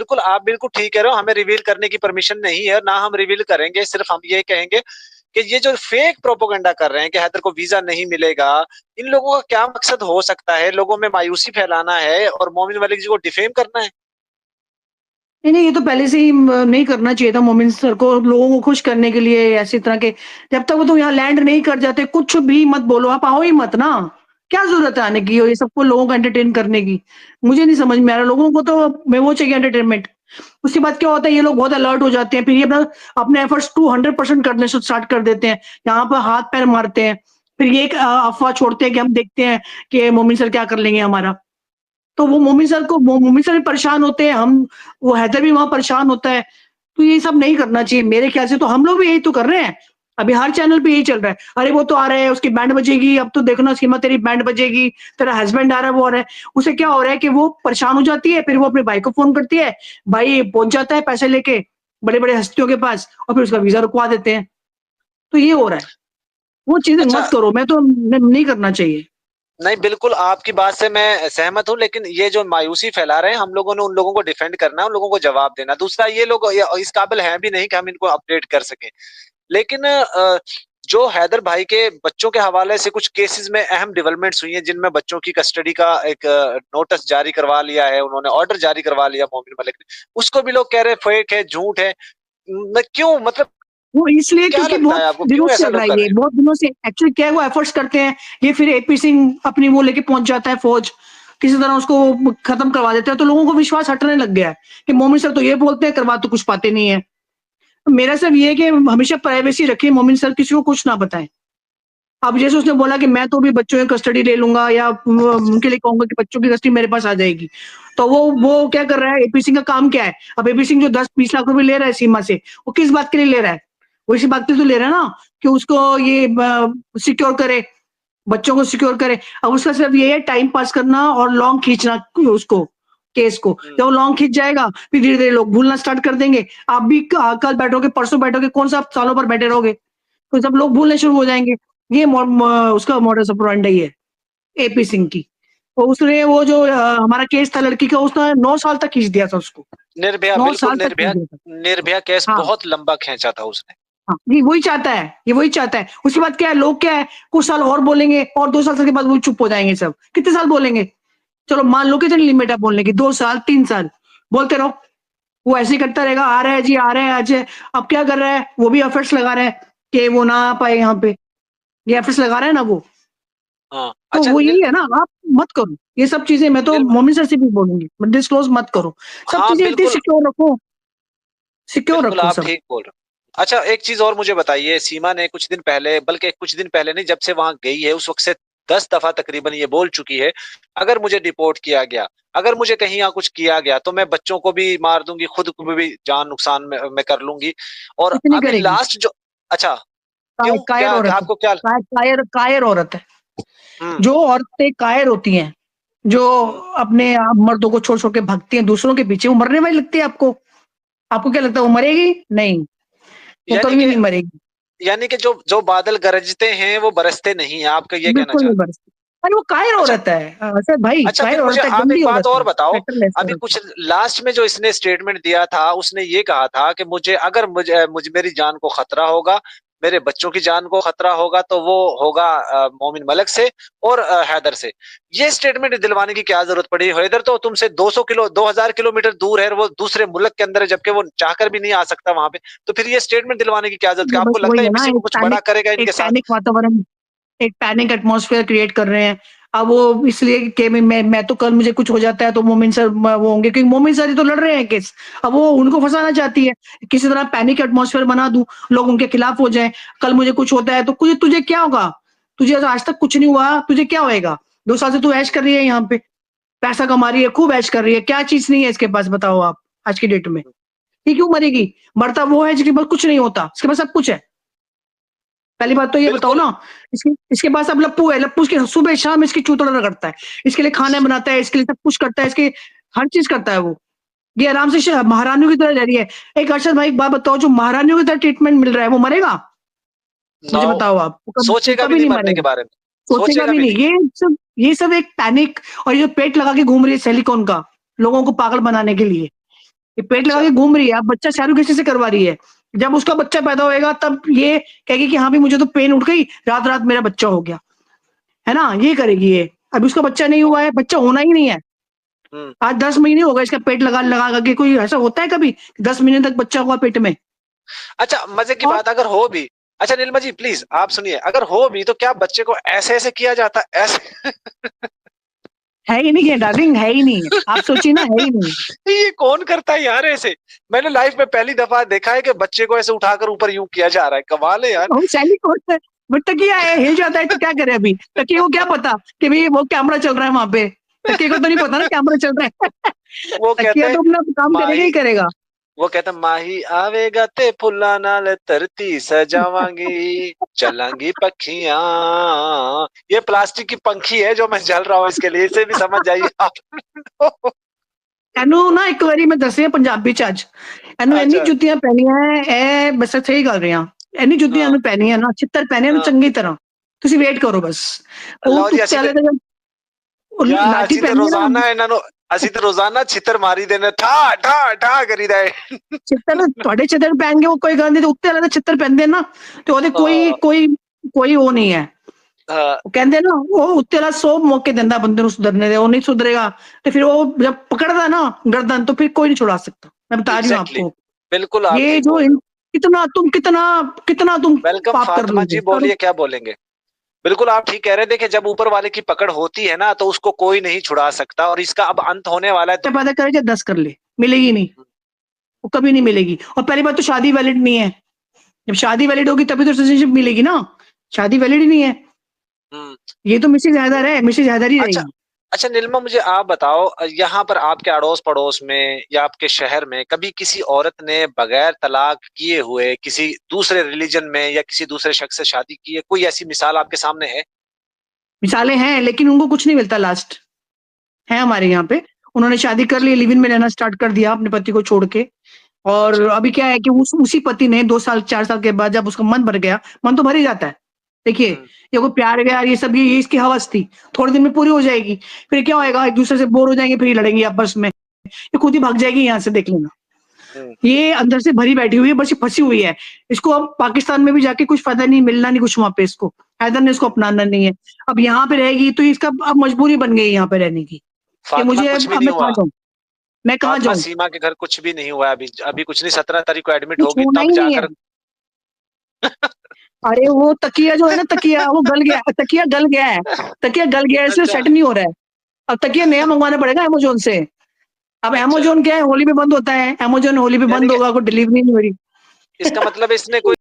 बिल्कुल, आप बिल्कुल ठीक कह रहे हो, हमें रिवील करने की परमिशन नहीं है, ना हम रिवील करेंगे, सिर्फ हम ये कहेंगे कि ये जो फेक प्रोपेगेंडा कर रहे हैं कि हैदर को वीज़ा नहीं मिलेगा, इन लोगों का क्या मकसद हो सकता है? लोगों में मायूसी फैलाना है और मोमिन मलिक जी को डिफेम करना है? नहीं, नहीं, ये तो पहले से ही नहीं करना चाहिए था मोमिन सर को, लोगों को खुश करने के लिए ऐसी तरह के जब तक वो तो यहाँ लैंड नहीं कर जाते, कुछ भी मत बोलो, आप आओ ही मत ना। क्या ज़रूरत है आने की और ये सबको लोगों को एंटरटेन करने की? मुझे नहीं समझ में आ रहा, लोगों को तो मैं वो चाहिए एंटरटेनमेंट। उसके बाद क्या होता है, ये लोग बहुत अलर्ट हो जाते हैं, फिर ये अपना अपने एफर्ट्स 200% करने से स्टार्ट कर देते हैं, यहाँ पर हाथ-पैर मारते हैं। फिर ये एक अफ़वाह छोड़ते हैं कि हम देखते हैं कि मोमिन सर क्या कर लेंगे हमारा। तो वो मोमिन सर भी परेशान होते हैं, वो हैदर भी वहाँ परेशान होता है। तो ये सब नहीं करना चाहिए मेरे ख्याल से, तो हम लोग भी यही तो कर रहे हैं। अभी हर चैनल पे यही चल रहा है। अरे वो तो आ रहा है, उसकी बैंड बजेगी, अब तो देखना सीमा तेरी बैंड बजेगी, तेरा हस्बैंड आ रहा है, वो आ रहा है। उसे क्या हो रहा है कि वो परेशान हो जाती है, फिर वो अपने भाई को फ़ोन करती है, भाई पहुँच जाता है पैसे लेके बड़े-बड़े हस्तियों के पास और फिर उसका वीज़ा रुकवा देते हैं। तो ये हो रहा है। वो चीज़ें अच्छा, मत करो, मैं तो न नहीं करना चाहिए। नहीं बिल्कुल आपकी बात से मैं सहमत हूँ, लेकिन ये जो मायूसी फैला रहे हैं, हम लोगों ने उन लोगों को डिफेंड करना है, उन लोगों को जवाब देना। दूसरा ये लोग इस काबिल हैं भी नहीं कि हम इनको अपडेट कर सकें। लेकिन जो हैदर भाई के बच्चों के हवाले से कुछ केसेस में अहम डेवलपमेंट्स हुई हैं, जिनमें बच्चों की कस्टडी का एक नोटिस जारी करवा लिया है, उन्होंने ऑर्डर जारी करवा लिया मोमिन मलिक ने। उसको भी लोग कह रहे हैं फेक है, झूठ है। क्यों, मतलब वो इसलिए क्या क्योंकि लगता है बहुत आपको, दिनों क्यों से ऐसा चल रहा लोग है कर रहे ये, हैं? बहुत दिनों से एक्चुअली क्या है वो एफर्ट्स करते हैं, ये फिर एपी सिंह अपनी वो लेके पहुँच जाता है फ़ौज, किसी तरह उसको खत्म करवा देते हैं, तो लोगों को विश्वास हटने लग गया है, कि मोमिन सर तो ये बोलते हैं, करवा तो कुछ पाते नहीं है। मेरा सिर्फ ये है कि हमेशा प्राइवेसी रखिए, मोमिन सर किसी को कुछ ना बताएँ। अब जैसे उसने बोला कि मैं तो भी बच्चों की कस्टडी ले लूँगा या उनके लिए कहूँगा कि बच्चों की कस्टडी मेरे पास आ जाएगी। तो वो क्या कर रहा है, एपी सिंह का काम क्या है? अब एपी सिंह जो 10-20 लाख रुपए ले रहा है सीमा से, वो किस बात के लिए ले रहा है? वो इसी बात के लिए तो ले रहा है ना, कि उसको ये सिक्योर करे, बच्चों को सिक्योर करे। अब उसका सिर्फ ये है टाइम पास करना और लॉन्ग खींचना उसको, केस को। हम्म। जब वो लॉन्ग खींच जाएगा, फिर धीरे-धीरे लोग भूलना स्टार्ट कर देंगे। आप भी कल बैठोगे, परसों बैठोगे, कौन-सा आप सालों भर बैठे रहोगे? तो सब लोग भूलने शुरू हो जाएँगे। ये उसका मॉडस ऑपरेंडी है, एपी सिंह की। तो उसने वो जो हमारा केस था लड़की का, उसने 9 साल तक खींच दिया था उसको, निर्भया, 9 बिल्कुल साल तक खींच निर्भया। दिया था। निर्भया केस हाँ, बहुत लंबा खींचा था उसने। हाँ, ये वही चाहता है, ये वही चाहता है। उसके बाद क्या है, लोग क्या है, कुछ साल और बोलेंगे और 2 साल के बाद वो चुप हो जाएँगे सब। कितने साल बोलेंगे? चलो मान लो कितनी लिमिट है बोलने की, 2 साल, 3 साल, बोलते रहो। वो ऐसे ही करता रहेगा, आ रहा है जी, आ रहा है आज। अब क्या कर रहा है, वो भी एफर्ट्स लगा रहा है कि वो ना आ पाए यहाँ पे। ये एफर्ट्स लगा रहा है ना वो। हाँ, तो अच्छा वो यही है ना, आप मत करो। ये सब चीज़ें मैं तो निर्भ मोमिन सर से भी बोलूँगी, डिस्क्लोज़ मत करो। सब हाँ, चीज़ें इतनी बिल्कुल, सिक्योर बिल्कुल रखो आप सब। ठीक बोल रहे हो। अच्छा, एक चीज़ और मुझे बताइए, सीमा ने कुछ दिन पहले, बल्कि कुछ दिन पहले नहीं, जब से वहाँ गई है उस वक़्त से 10 दफ़ा तकरीबन ये बोल चुकी है, अगर मुझे डिपोर्ट किया गया, अगर मुझे कहीं यहाँ कुछ किया गया, तो मैं बच्चों को भी मार दूँगी, खुद को भी जान नुकसान मैं कर लूँगी। और कुछ नहीं अभी करेगी, लास्ट जो, अच्छा, क्यों? कायर क्या औरत है, आपको क्या? कायर कायर औरत है। हुँ, जो औरतें कायर होती हैं, जो हुँ। अपने आप मर्दों को छोड़-छोड़ के भागती हैं दूसरों के पीछे, वो मरने वाली लगती है आपको? आपको क्या लगता है वो मरेगी? नहीं, वो यानी कभी भी कि नहीं मरेगी। यानी कि जो जो बादल गरजते हैं, वो बरसते नहीं हैं, आप ये कहना बिल्कुल नहीं चाहते हैं। बरसती। अरे वो कायर अच्छा, औरत है असद भाई, अच्छा, कायर फिर मुझे औरत है, आप एक गंदी बात औरत है, और बताओ। कैरेक्टरलेस अभी औरत है। कुछ लास्ट में जो इसने स्टेटमेंट दिया था, उसने ये कहा था कि मुझे अगर मुझे मेरी जान को खतरा होगा, मेरे बच्चों की जान को खतरा होगा, तो वो होगा मोमिन मलिक से और हैदर से। ये स्टेटमेंट दिलवाने की क्या जरूरत पड़ी? हैदर तो तुमसे 2000 किलोमीटर दूर है, वो दूसरे मुल्क के अंदर है, जबकि वो चाहकर भी नहीं आ सकता वहां पे। तो फिर ये स्टेटमेंट दिलवाने की क्या जरूरत है? ये आपको बस लगता वही है है ये ना, किसी को कुछ बड़ा करेगा एक इनके साथ? पैनिक वातावरण, एक पैनिक एटमॉस्फेयर क्रिएट कर रहे हैं। अब वो इसलिए कि मैं तो कल मुझे कुछ हो जाता है तो मोमिन सर वो होंगे, क्योंकि मोमिन सर ही तो लड़ रहे हैं केस। अब वो उनको फँसाना चाहती है, किसी तरह पैनिक एटमॉस्फेयर बना दूँ, लोग उनके खिलाफ हो जाएँ। कल मुझे कुछ होता है तो तुझे तुझे क्या होगा? तुझे आज तक कुछ नहीं हुआ, तुझे क्या होएगा? 2 साल से तू ऐश कर रही है यहाँ पे, पैसा कमा रही है, खूब ऐश कर रही है, क्या चीज़ नहीं है इसके पास बताओ आप, आज की डेट में? ये क्यों मरेगी? मरता वो है जिसके पास कुछ नहीं होता, इसके पास सब कुछ है। पहली बात तो ये बताओ बिल्कुल। ना, इसके इसके पास अब लप्पू है, लप्पू इसके सुबह-शाम इसकी चूतड़ा रगड़ता है। इसके लिए खाना बनाता है, इसके लिए सब कुछ करता है, इसके हर चीज़ करता है वो। ये आराम से महारानियों की तरह रह रही है। एक अरशद भाई एक बात बताओ, जो महारानियों की तरह ट्रीटमेंट मिल रहा है, वो मरेगा? नो, मुझे बताओ आप, वो सोचेगा भी कभी नहीं नहीं मरने के मरेगा। बारे में। सोचेगा सोचेगा भी भी नहीं। नहीं। ये सब एक पैनिक और ये जो पेट लगा के घूम रही है सिलिकॉन का, लोगों को पागल बनाने के लिए। ये पेट लगा अच्छा। के घूम रही है, अब बच्चा शादी किसी से करवा रही है। जब उसका बच्चा पैदा होएगा तब ये कहेगी कि हाँ भी मुझे तो पेन उठ गई, रात-रात मेरा बच्चा हो गया। है ना? ये करेगी ये। अभी उसका बच्चा नहीं हुआ है, बच्चा होना ही नहीं है। हुँ। आज 10 महीने हो गए इसका पेट लगा-लगा के, कोई ऐसा होता है कभी 10 महीने तक बच्चा हुआ पेट में? अच्छा, मज़े की और बात अगर हो भी, अच्छा नीलिमा जी प्लीज़ आप सुनिए, अगर हो भी तो क्या बच्चे को ऐसे-ऐसे किया जाता है? ऐसे है ही नहीं है डार्लिंग, है ही नहीं है। आप सोचिए ना, है ही नहीं। ये कौन करता है यार ऐसे? मैंने लाइफ़ में पहली दफ़ा देखा है कि बच्चे को ऐसे उठाकर ऊपर यूँ किया जा रहा है, कमाल है यार। और सैली कौन है? वो तकिया है, हिल जाता है तो क्या करे अभी? तकिए को क्या पता कि भई वो कैमरा चल रहा है वहाँ पे? तकिए को तो नहीं पता ना कैमरा चल रहा है। वो तकिया कहते हैं तो अपना काम करेगा ही माही करेगा। वो कहता माही आवेगा ते फुल्लां नाल धरती सजावांगी, चलांगी पखियां। ये प्लास्टिक की पंखी है जो मैं जल रहा हूँ इसके लिए, इसे भी समझ जाइए आप। एनू ना एक बारी मैं दसिया पंजाबी च अज, एनू इन्नी अच्छा। जुत्तियां पैनियां ए बस सही कर रही हां, इन्नी जुत्तियां हाँ, एनू पैनियां ना, छित्तर पैने एनू हाँ। चंगी तरह। तुसी वेट करो बस। ਉਹ ਲਓ ਜੀ ਉੱਤੇ ਅਸੀਂ ਵਾਲੇ ਤੇ ਦਾ ਉਹ ਯਾਰ ਲਾਠੀ ਅਸੀਂ ਤੇ ਪੈਂਦੀ ਹੈ ਨਾ, ਰੋਜ਼ਾਨਾ ਇਹਨਾਂ ਨੂੰ ਅਸੀਂ ਤੇ ਰੋਜ਼ਾਨਾ ਛਿੱਤਰ ਮਾਰੀ ਦੇ ਨੇ ਠਾ ਠਾ ਠਾ ਕਰੀਦਾ ਹੈ। ਛਿੱਤਰ ਤੁਹਾਡੇ ਛਿੱਤਰ ਪੈਣਗੇ ਉਹ ਕੋਈ ਗੱਲ ਨਹੀਂ, ਤੇ ਉੱਤੇ ਵਾਲੇ ਦੇ ਛਿੱਤਰ ਪੈਂਦੇ ਨਾ ਤੇ ਉਹਦੇ ਕੋਈ ਹਾਂ, ਕੋਈ ਕੋਈ ਉਹ ਨਹੀਂ ਹੈ। ਹਾਂ, ਉਹ ਕਹਿੰਦੇ ਨਾ ਉਹ ਉੱਤੇ ਵਾਲਾ 100 मौके ਦਿੰਦਾ ਬੰਦੇ ਨੂੰ सुधरने ਦੇ, ਉਹ नहीं सुधरेगा तो फिर वो जब पकड़ता ना गर्दन तो फिर कोई नहीं छुड़ा सकता। मैं बता रही हूँ एग्जैक्टली आपको, बिल्कुल आप ये ठीक जो बोल रहे हो। कितना तुम कितना कितना तुम वेलकम पाप कर फातिमा जी लोगे, करो। बोलिए क्या बोलेंगे। बिल्कुल आप ठीक कह रहे हैं। देखिए जब ऊपर वाले की पकड़ होती है ना तो उसको कोई नहीं छुड़ा सकता और इसका अब अंत होने वाला है। पैदा करे या 10 कर ले, मिलेगी नहीं, वो कभी नहीं मिलेगी। और पहली बात तो शादी वैलिड नहीं है। जब शादी वैलिड होगी तभी तो सिटीजनशिप मिलेगी ना, शादी वैलिड ही नहीं है। हम्म। ये तो मिसेज हैदर है, मिसेज हैदर ही अच्छा, रहेगी। अच्छा नीलिमा मुझे आप बताओ यहाँ पर आपके अड़ोस-पड़ोस में या आपके शहर में कभी किसी औरत ने बगैर तलाक किए हुए किसी दूसरे रिलीजन में या किसी दूसरे शख्स से शादी की है? कोई ऐसी मिसाल आपके सामने है? मिसालें हैं लेकिन उनको कुछ नहीं मिलता लास्ट, है हमारे यहाँ पे। उन्होंने शादी कर ली, लिव इन में रहना स्टार्ट कर दिया अपने पति को छोड़ के। और अच्छा। अभी क्या है कि उसी पति ने 2 साल 4 साल के बाद जब उसका मन भर गया, मन तो भर ही जाता है। देखिए, हुँ, ये कोई प्यार-व्यार ये सब ये इसकी हवस थी, थोड़े दिन में पूरी हो जाएगी। फिर क्या हुँ, होएगा, एक-दूसरे से बोर हो जाएँगे, फिर ये लड़ेंगे आपस में। ये खुद ही भाग जाएगी यहाँ से, देख लेना। हुँ। ये अंदर से भरी बैठी हुई है, बस ये फँसी हुई है। इसको अब पाकिस्तान में भी जाके कुछ फ़ायदा नहीं, मिलना नहीं कुछ वहाँ पे इसको। हैदर ने इसको हुँ। अपनाना नहीं है। अब यहाँ पे रहेगी तो इसका अब मजबूरी बन गई यहाँ पे रहने की, कि फातिमा मुझे कुछ भी अब नहीं मैं कहाँ हुआ। जाऊँ? मैं कहाँ फातिमा जाऊँ? सीमा के घर कुछ भी नहीं हुआ है अभी अभी कुछ नहीं 17 तारीख को एडमिट कुछ होगी होना तब ही नहीं है। जाकर अरे वो तकिया जो है ना, तकिया वो गल गया, तकिया गल गया है। तकिया गल गया है, इसलिए अच्छा, सेट नहीं हो रहा है। अब तकिया नया मँगवाना पड़ेगा अमेज़न से। अब अच्छा। अमेज़न क्या है, होली पे बंद होता है। अमेज़न होली पे यानी बंद कि होगा, कोई डिलीवरी नहीं हो रही। इसका मतलब इसने कोई